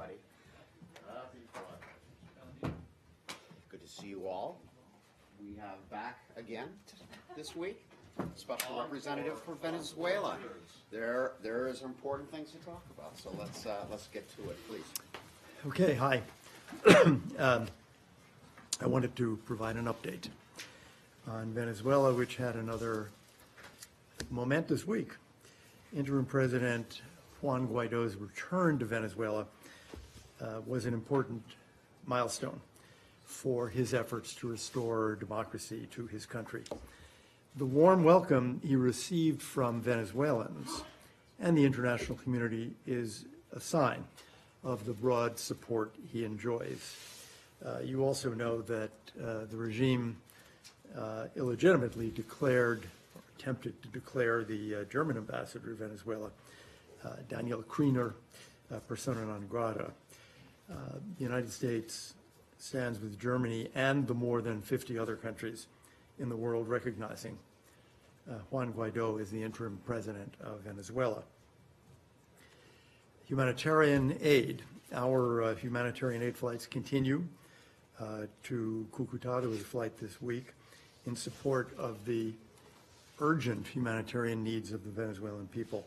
everybody. Good to see you all. We have back again this week special representative for Venezuela. There is important things to talk about, so let's get to it, please. Okay, hi. I wanted to provide an update on Venezuela, which had another momentous week. Interim President Juan Guaido's return to Venezuela was an important milestone for his efforts to restore democracy to his country. The warm welcome he received from Venezuelans and the international community is a sign of the broad support he enjoys. You also know that the regime illegitimately declared, or attempted to declare, the German ambassador to Venezuela, Daniel Kriener, persona non grata. The United States stands with Germany and the more than 50 other countries in the world recognizing Juan Guaido as the interim president of Venezuela. Humanitarian aid. Our humanitarian aid flights continue to Cucuta. There was a flight this week in support of the urgent humanitarian needs of the Venezuelan people.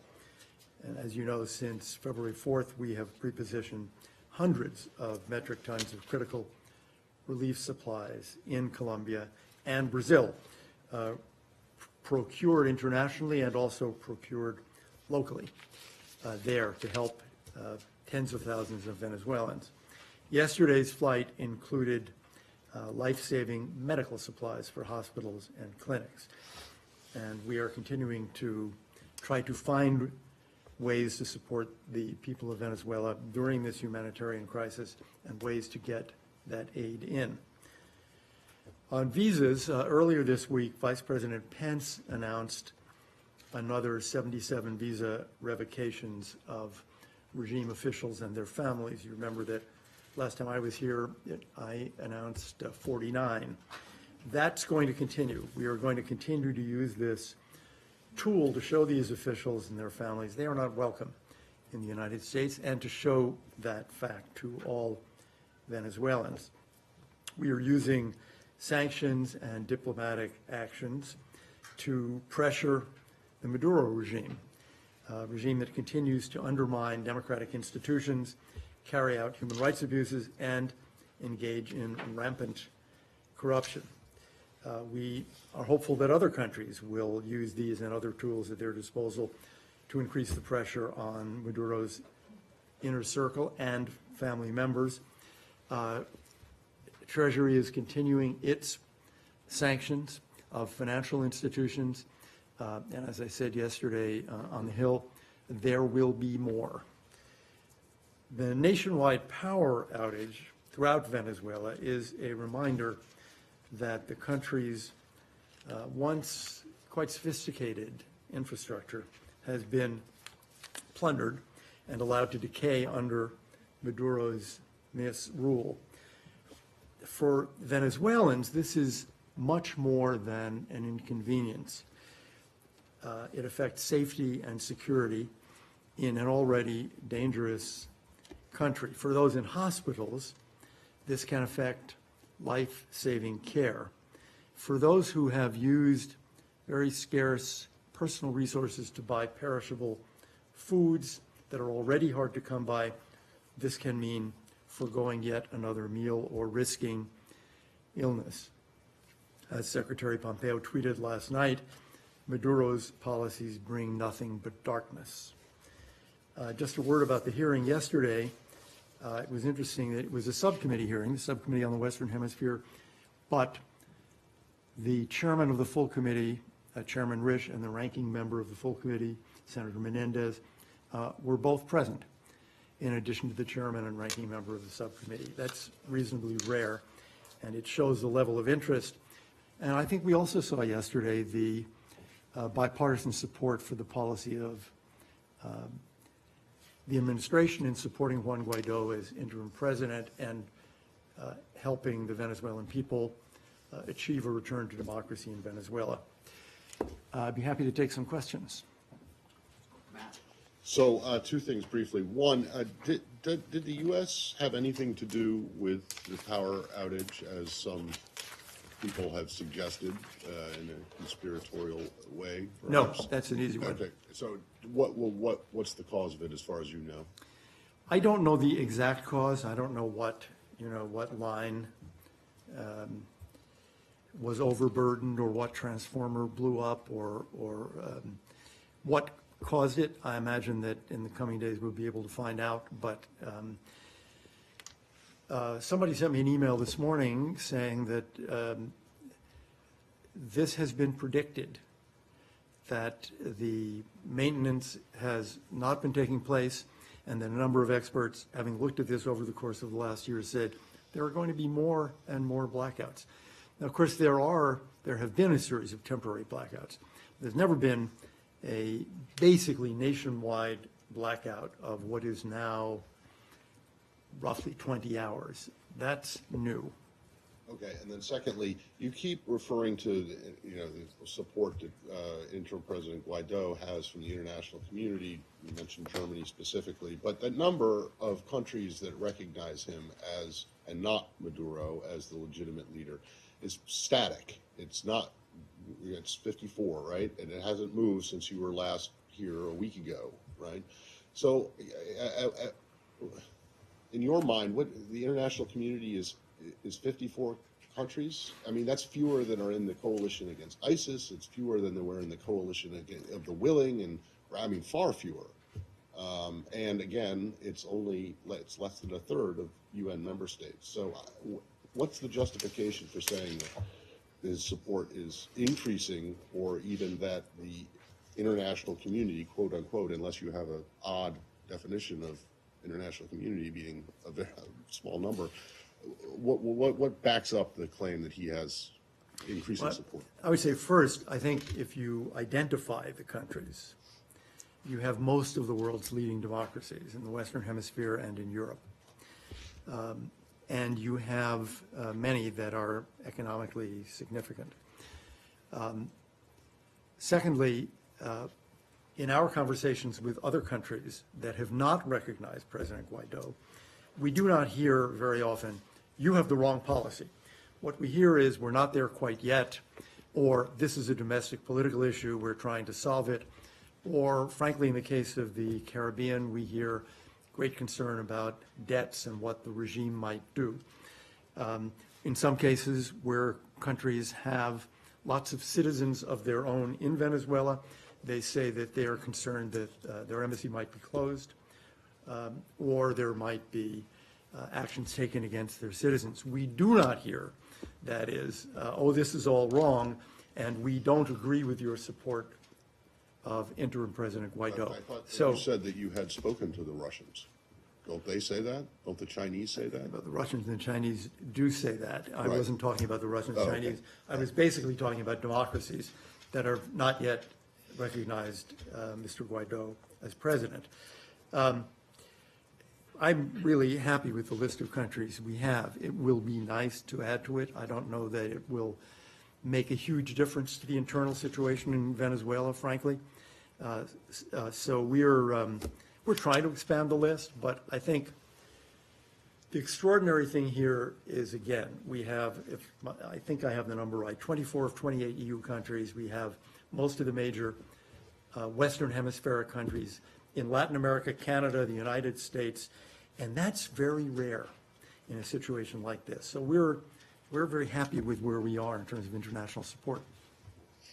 And as you know, since February 4th, we have pre-positioned hundreds of metric tons of critical relief supplies in Colombia and Brazil, procured internationally and also procured locally there to help tens of thousands of Venezuelans. Yesterday's flight included life-saving medical supplies for hospitals and clinics. And we are continuing to try to find ways to support the people of Venezuela during this humanitarian crisis and ways to get that aid in. On visas, earlier this week, Vice President Pence announced another 77 visa revocations of regime officials and their families. You remember that last time I was here, I announced 49. That's going to continue. We are going to continue to use this tool to show these officials and their families they are not welcome in the United States, and to show that fact to all Venezuelans. We are using sanctions and diplomatic actions to pressure the Maduro regime, a regime that continues to undermine democratic institutions, carry out human rights abuses, and engage in rampant corruption. We are hopeful that other countries will use these and other tools at their disposal to increase the pressure on Maduro's inner circle and family members. Treasury is continuing its sanctions of financial institutions. And as I said yesterday on the Hill, there will be more. The nationwide power outage throughout Venezuela is a reminder that the country's once quite sophisticated infrastructure has been plundered and allowed to decay under Maduro's misrule. For Venezuelans, this is much more than an inconvenience. It affects safety and security in an already dangerous country. For those in hospitals, this can affect life-saving care. For those who have used very scarce personal resources to buy perishable foods that are already hard to come by, this can mean foregoing yet another meal or risking illness. As Secretary Pompeo tweeted last night, Maduro's policies bring nothing but darkness. Just a word about the hearing yesterday. It was interesting that it was a subcommittee hearing, the subcommittee on the Western Hemisphere, but the chairman of the full committee, Chairman Risch, and the ranking member of the full committee, Senator Menendez, were both present, in addition to the chairman and ranking member of the subcommittee. That's reasonably rare, and it shows the level of interest. And I think we also saw yesterday the bipartisan support for the policy of the administration in supporting Juan Guaido as interim president and helping the Venezuelan people achieve a return to democracy in Venezuela. I'd be happy to take some questions. Matt. So, two things briefly. One, did the U.S. have anything to do with the power outage, as some people have suggested, in a conspiratorial way? No, perhaps? that's an easy one. Okay, so what's the cause of it, as far as you know? I don't know the exact cause. I don't know what line was overburdened or what transformer blew up or what caused it. I imagine that in the coming days we'll be able to find out, but somebody sent me an email this morning saying that this has been predicted, that the maintenance has not been taking place, and that a number of experts, having looked at this over the course of the last year, said there are going to be more and more blackouts. Now, of course, there have been a series of temporary blackouts. There's never been a basically nationwide blackout of what is now roughly 20 hours. That's new. Okay, and then secondly, you keep referring to the support that interim President Guaido has from the international community. You mentioned Germany specifically, but the number of countries that recognize him as, and not Maduro, as the legitimate leader is static. It's 54, right? And it hasn't moved since you were last here a week ago, right? So, in your mind, what the international community is 54 countries? I mean, that's fewer than are in the coalition against ISIS. It's fewer than there were in the coalition of the willing, and I mean, far fewer. And again, it's less than a third of UN member states. So what's the justification for saying that his support is increasing, or even that the international community, quote unquote, unless you have an odd definition of international community being a very small number, what backs up the claim that he has increasing support? I would say first, I think if you identify the countries, you have most of the world's leading democracies in the Western Hemisphere and in Europe. And you have many that are economically significant. Secondly, in our conversations with other countries that have not recognized President Guaido, we do not hear very often, you have the wrong policy. What we hear is, we're not there quite yet, or this is a domestic political issue, we're trying to solve it, or frankly, in the case of the Caribbean, we hear great concern about debts and what the regime might do. In some cases where countries have lots of citizens of their own in Venezuela, they say that they are concerned that their embassy might be closed, or there might be actions taken against their citizens. We do not hear, that is, oh, this is all wrong, and we don't agree with your support of interim President Guaido. I thought you said that you had spoken to the Russians. Don't they say that? Don't the Chinese say that? But the Russians and the Chinese do say that. I Right. wasn't talking about the Russians and Oh, okay. Chinese. I was basically talking about democracies that are not yet recognized Mr. Guaido as president. I'm really happy with the list of countries we have. It will be nice to add to it. I don't know that it will make a huge difference to the internal situation in Venezuela, frankly. So we're trying to expand the list, but I think the extraordinary thing here is, again, we have, I think I have the number right, 24 of 28 EU countries. We have most of the major Western Hemispheric countries in Latin America, Canada, the United States, and that's very rare in a situation like this. So we're very happy with where we are in terms of international support.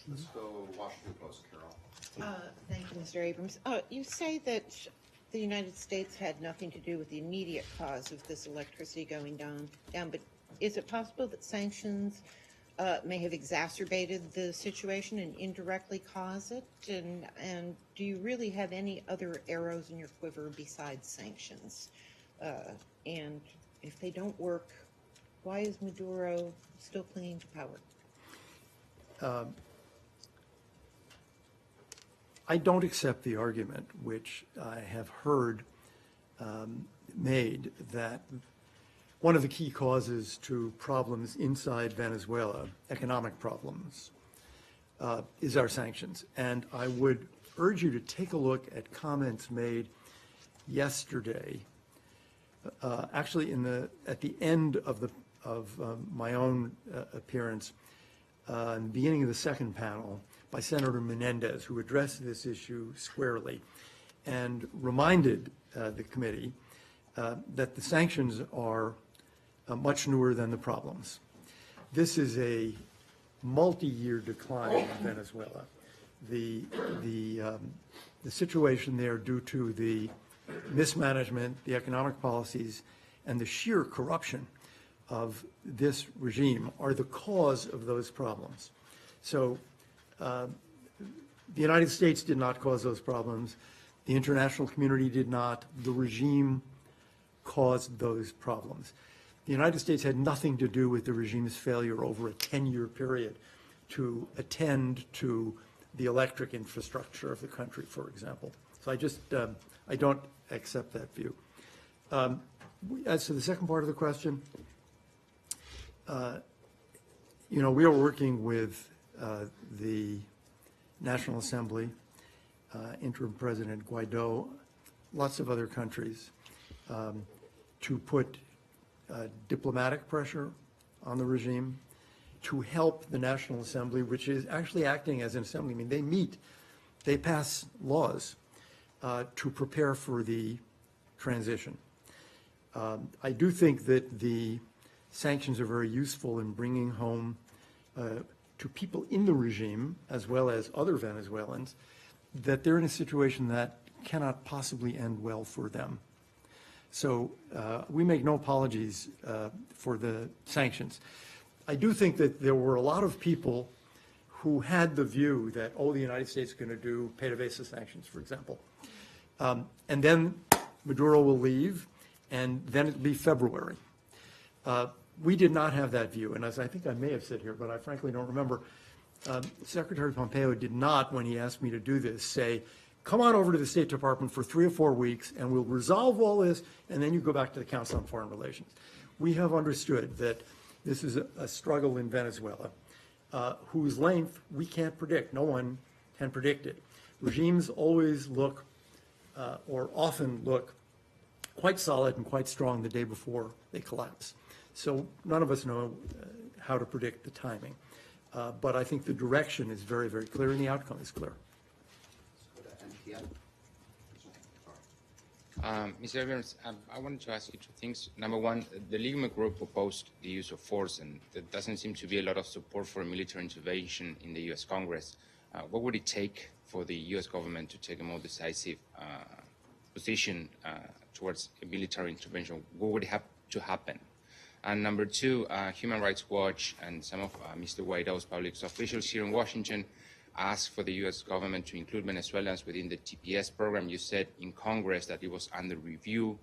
Let's go Washington Post, Carol. Thank you, Mr. Abrams. You say that the United States had nothing to do with the immediate cause of this electricity going down, but is it possible that sanctions may have exacerbated the situation and indirectly cause it? And do you really have any other arrows in your quiver besides sanctions? And if they don't work, why is Maduro still clinging to power? I don't accept the argument, which I have heard made, that one of the key causes to problems inside Venezuela, economic problems, is our sanctions. And I would urge you to take a look at comments made yesterday, actually at the end of my own appearance, in the beginning of the second panel, by Senator Menendez, who addressed this issue squarely and reminded the committee that the sanctions are much newer than the problems. This is a multi-year decline in Venezuela. The situation there, due to the mismanagement, the economic policies, and the sheer corruption of this regime, are the cause of those problems. So the United States did not cause those problems. The international community did not. The regime caused those problems. The United States had nothing to do with the regime's failure over a 10-year period to attend to the electric infrastructure of the country, for example. So I don't accept that view. As to the second part of the question, we are working with the National Assembly, interim President Guaido, lots of other countries, to put diplomatic pressure on the regime, to help the National Assembly, which is actually acting as an assembly. I mean, they meet, they pass laws to prepare for the transition. I do think that the sanctions are very useful in bringing home to people in the regime, as well as other Venezuelans, that they're in a situation that cannot possibly end well for them. So we make no apologies for the sanctions. I do think that there were a lot of people who had the view that, the United States is going to do PDVSA sanctions, for example. And then Maduro will leave, and then it'll be February. We did not have that view, and as I think I may have said here, but I frankly don't remember, Secretary Pompeo did not, when he asked me to do this, say, come on over to the State Department for 3 or 4 weeks, and we'll resolve all this, and then you go back to the Council on Foreign Relations. We have understood that this is a struggle in Venezuela, whose length we can't predict. No one can predict it. Regimes always look, or often look, quite solid and quite strong the day before they collapse. So none of us know how to predict the timing. But I think the direction is very, very clear, and the outcome is clear. Mr. Abrams, I wanted to ask you 2 things. Number one, the Lima Group proposed the use of force, and there doesn't seem to be a lot of support for military intervention in the U.S. Congress. What would it take for the U.S. government to take a more decisive position towards a military intervention? What would have to happen? And number 2, Human Rights Watch and some of Mr. Guaido's public officials here in Washington asked for the U.S. government to include Venezuelans within the TPS program. You said in Congress that it was under review.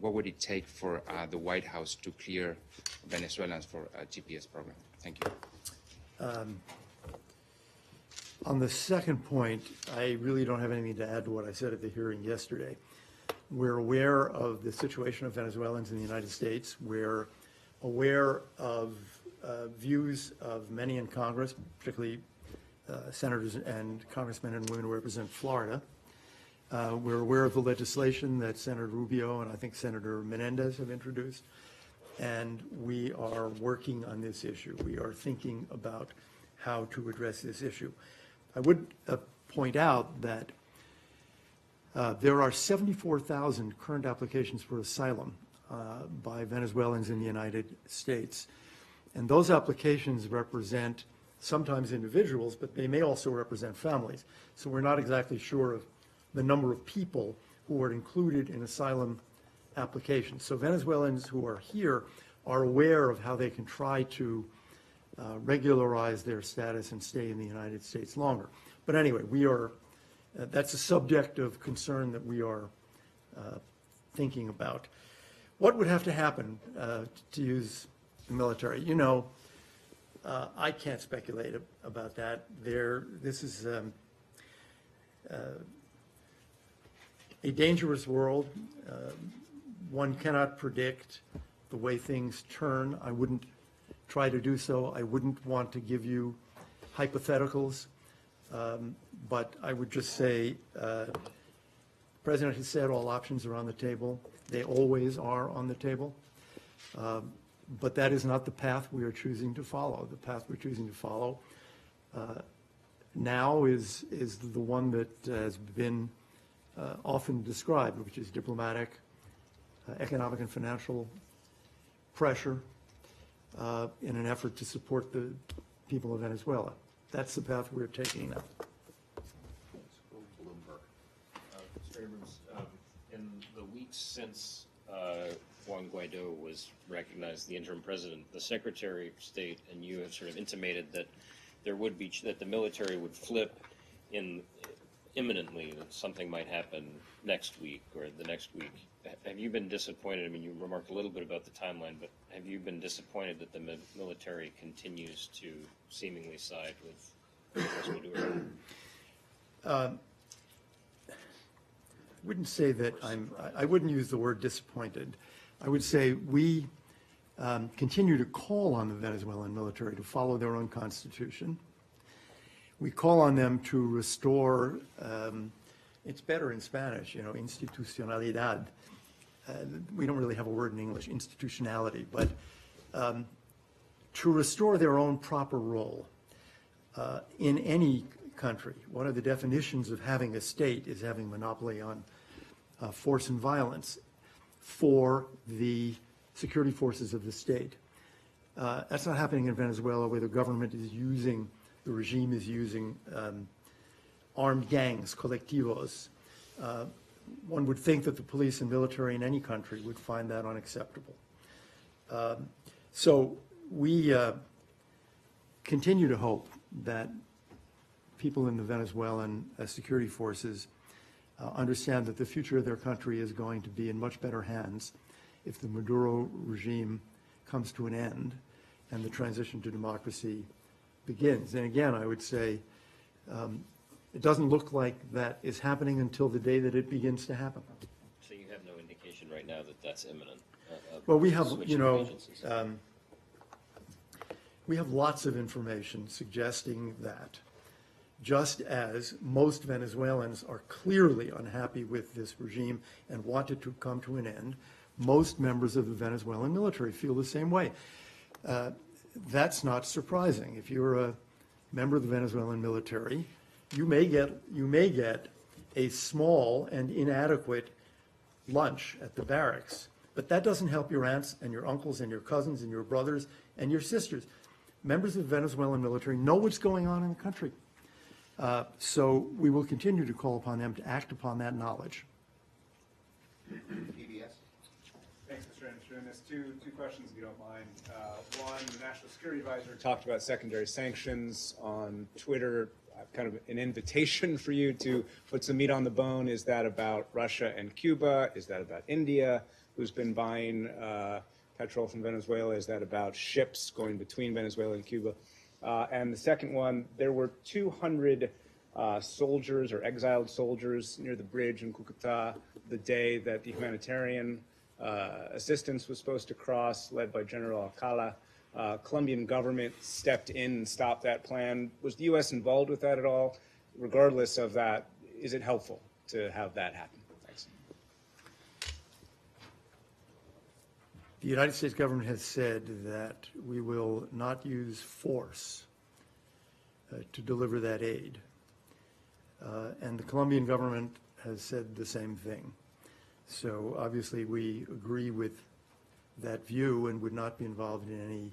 What would it take for the White House to clear Venezuelans for a TPS program? Thank you. On the second point, I really don't have anything to add to what I said at the hearing yesterday. We're aware of the situation of Venezuelans in the United States. We're aware of views of many in Congress, particularly senators and congressmen and women who represent Florida. We're aware of the legislation that Senator Rubio and I think Senator Menendez have introduced, and we are working on this issue. We are thinking about how to address this issue. I would point out that there are 74,000 current applications for asylum by Venezuelans in the United States, and those applications represent sometimes individuals, but they may also represent families. So we're not exactly sure of the number of people who are included in asylum applications. So Venezuelans who are here are aware of how they can try to regularize their status and stay in the United States longer. But anyway, we are, that's a subject of concern that we are thinking about. What would have to happen to use the military? You know, I can't speculate about that. This is a dangerous world. One cannot predict the way things turn. I wouldn't try to do so. I wouldn't want to give you hypotheticals. But I would just say, the President has said all options are on the table. They always are on the table. But that is not the path we are choosing to follow. The path we're choosing to follow now is the one that has been often described, which is diplomatic, economic and financial pressure in an effort to support the people of Venezuela. That's the path we're taking now. Bloomberg. Mr. Abrams, in the weeks since Juan Guaido was recognized the interim president, the Secretary of State and you have sort of intimated that there would be that the military would flip imminently, that something might happen next week or the next week. Have you been disappointed? I mean, you remarked a little bit about the timeline, but have you been disappointed that the military continues to seemingly side with Maduro? I wouldn't say that I wouldn't use the word disappointed. I would say we continue to call on the Venezuelan military to follow their own constitution. We call on them to restore, it's better in Spanish, institucionalidad. We don't really have a word in English, institutionality, but to restore their own proper role in any country. One of the definitions of having a state is having monopoly on force and violence for the security forces of the state. That's not happening in Venezuela, where the government is using, the regime is using armed gangs, colectivos. One would think that the police and military in any country would find that unacceptable. So we continue to hope that people in the Venezuelan security forces understand that the future of their country is going to be in much better hands if the Maduro regime comes to an end and the transition to democracy begins. And again, I would say it doesn't look like that is happening until the day that it begins to happen. So you have no indication right now that that's imminent? Well, we have, switching of agencies? We have lots of information suggesting that just as most Venezuelans are clearly unhappy with this regime and want it to come to an end, most members of the Venezuelan military feel the same way. That's not surprising. If you're a member of the Venezuelan military, you may get a small and inadequate lunch at the barracks, but that doesn't help your aunts and your uncles and your cousins and your brothers and your sisters. Members of the Venezuelan military know what's going on in the country. So we will continue to call upon them to act upon that knowledge. PBS. Thanks, Mr. Anderson. There's two questions, if you don't mind. One, the National Security Advisor talked about secondary sanctions on Twitter, kind of an invitation for you to put some meat on the bone. Is that about Russia and Cuba? Is that about India, who's been buying petrol from Venezuela? Is that about ships going between Venezuela and Cuba? And the second one, there were 200 soldiers or exiled soldiers near the bridge in Cucuta the day that the humanitarian assistance was supposed to cross, led by General Alcala. Colombian government stepped in and stopped that plan. Was the U.S. involved with that at all? Regardless of that, is it helpful to have that happen? Thanks. The United States government has said that we will not use force to deliver that aid. And the Colombian government has said the same thing. So obviously we agree with that view and would not be involved in any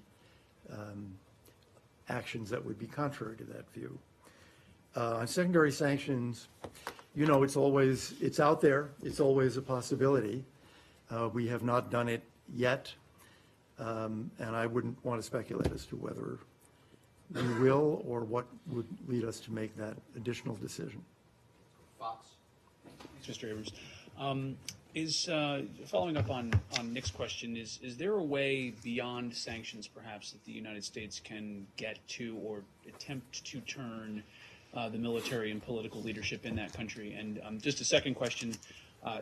actions that would be contrary to that view. On secondary sanctions, it's out there. It's always a possibility. We have not done it yet, and I wouldn't want to speculate as to whether we will or what would lead us to make that additional decision. Fox. Mr. Abrams. Following up on Nick's question, is there a way beyond sanctions, perhaps, that the United States can get to or attempt to turn the military and political leadership in that country? And just a second question,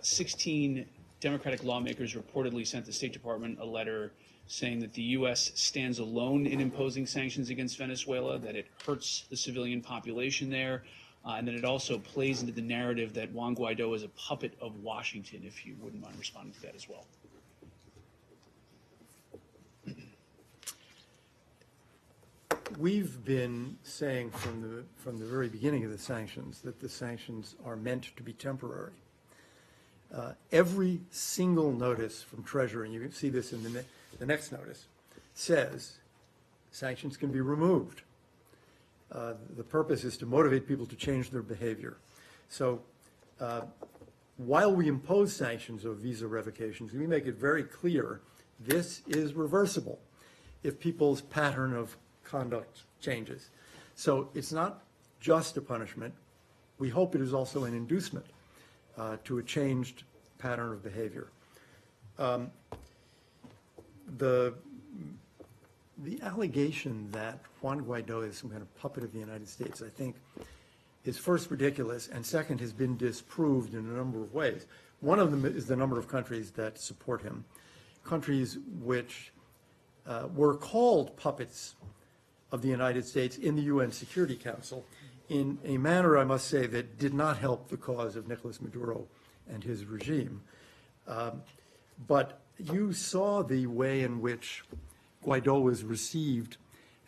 16 Democratic lawmakers reportedly sent the State Department a letter saying that the U.S. stands alone in imposing sanctions against Venezuela, that it hurts the civilian population there. And then it also plays into the narrative that Juan Guaido is a puppet of Washington, if you wouldn't mind responding to that as well. We've been saying from the very beginning of the sanctions that the sanctions are meant to be temporary. Every single notice from Treasury, and you can see this in the next notice, says sanctions can be removed. The purpose is to motivate people to change their behavior. So while we impose sanctions of visa revocations, we make it very clear this is reversible if people's pattern of conduct changes. So it's not just a punishment. We hope it is also an inducement to a changed pattern of behavior. The allegation that Juan Guaido is some kind of puppet of the United States, I think, is first ridiculous, and second has been disproved in a number of ways. One of them is the number of countries that support him, countries which were called puppets of the United States in the UN Security Council in a manner, I must say, that did not help the cause of Nicolas Maduro and his regime. But you saw the way in which Guaido was received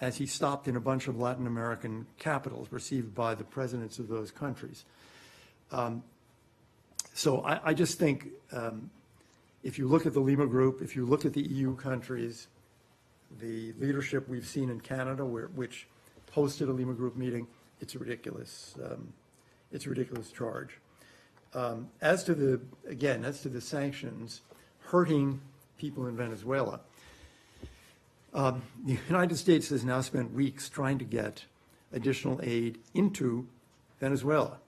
as he stopped in a bunch of Latin American capitals, received by the presidents of those countries. So I just think if you look at the Lima Group, if you look at the EU countries, the leadership we've seen in Canada, which hosted a Lima Group meeting, it's a ridiculous charge. As to the sanctions hurting people in Venezuela, the United States has now spent weeks trying to get additional aid into Venezuela.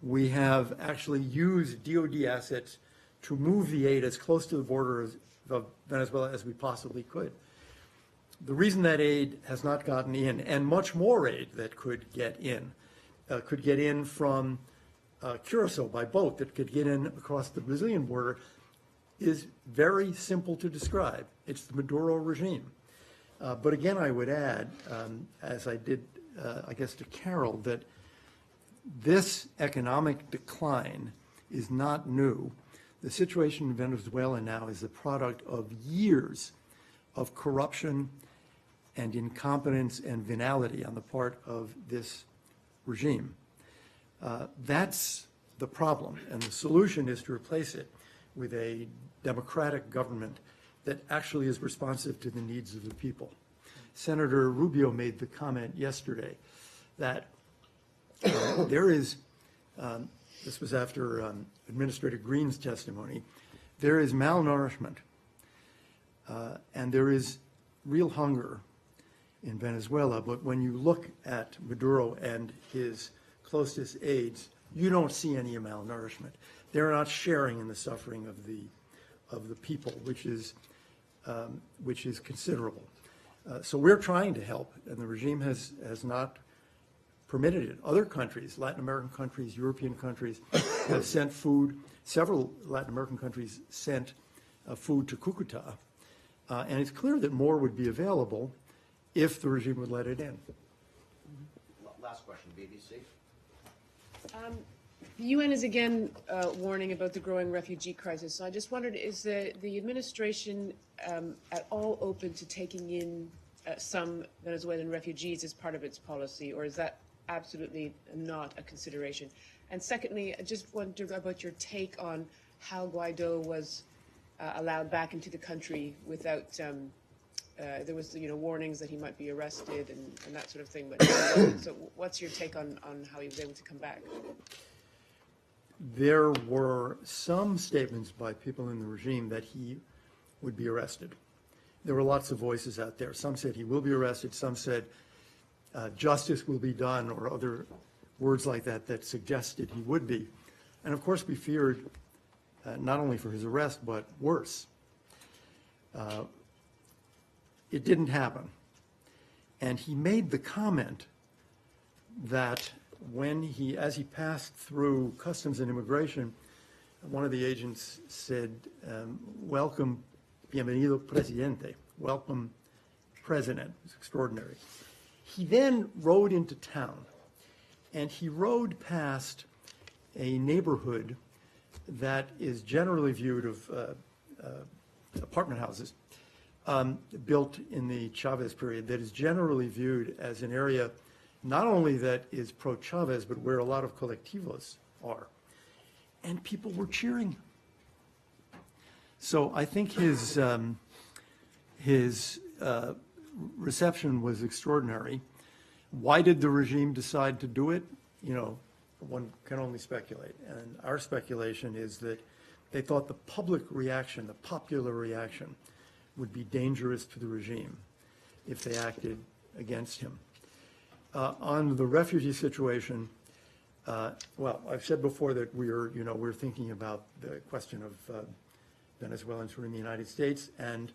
We have actually used DoD assets to move the aid as close to the border of Venezuela as we possibly could. The reason that aid has not gotten in, and much more aid that could get in from Curacao by boat, that could get in across the Brazilian border, is very simple to describe. It's the Maduro regime. But again, I would add, as I did, I guess, to Carol, that this economic decline is not new. The situation in Venezuela now is the product of years of corruption and incompetence and venality on the part of this regime. That's the problem, and the solution is to replace it with a democratic government that actually is responsive to the needs of the people. Senator Rubio made the comment yesterday that there is, this was after Administrator Green's testimony, there is malnourishment and there is real hunger in Venezuela, but when you look at Maduro and his closest aides, you don't see any malnourishment. They're not sharing in the suffering of the people, which is considerable. So we're trying to help, and the regime has not permitted it. Other countries, Latin American countries, European countries, have sent food. Several Latin American countries sent food to Cucuta, and it's clear that more would be available if the regime would let it in. Last question, BBC. The UN is again warning about the growing refugee crisis. So I just wondered, is the administration at all open to taking in some Venezuelan refugees as part of its policy, or is that absolutely not a consideration? And secondly, I just wondered about your take on how Guaido was allowed back into the country without, there was warnings that he might be arrested and that sort of thing. But so what's your take on how he was able to come back? There were some statements by people in the regime that he would be arrested. There were lots of voices out there. Some said he will be arrested. Some said justice will be done, or other words like that that suggested he would be. And of course, we feared not only for his arrest, but worse. It didn't happen. And he made the comment that as he passed through Customs and Immigration, one of the agents said, welcome, bienvenido presidente, welcome president. It's extraordinary. He then rode into town And he rode past a neighborhood that is generally viewed of apartment houses built in the Chavez period, that is generally viewed as an area not only that is pro-Chavez, but where a lot of colectivos are. And people were cheering. So I think his reception was extraordinary. Why did the regime decide to do it? You know, one can only speculate. And our speculation is that they thought the public reaction, the popular reaction, would be dangerous to the regime if they acted against him. On the refugee situation, well, I've said before that we're thinking about the question of Venezuelans who are in the United States, and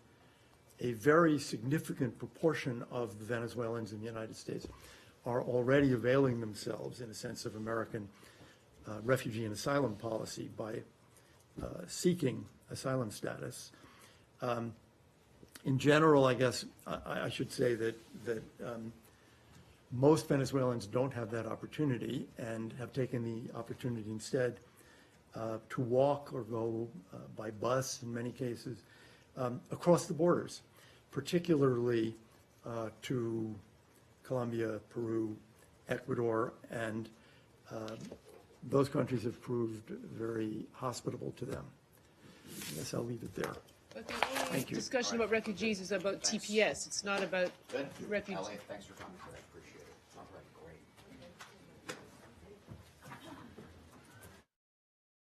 a very significant proportion of the Venezuelans in the United States are already availing themselves, in a sense, of American refugee and asylum policy by seeking asylum status. In general, I guess I should say that most Venezuelans don't have that opportunity and have taken the opportunity instead to walk or go by bus in many cases across the borders, particularly to Colombia, Peru, Ecuador, and those countries have proved very hospitable to them. I guess I'll leave it there. But the only Thank you. discussion about refugees is about TPS. It's not about Good. refugees. Elliott, thanks for coming.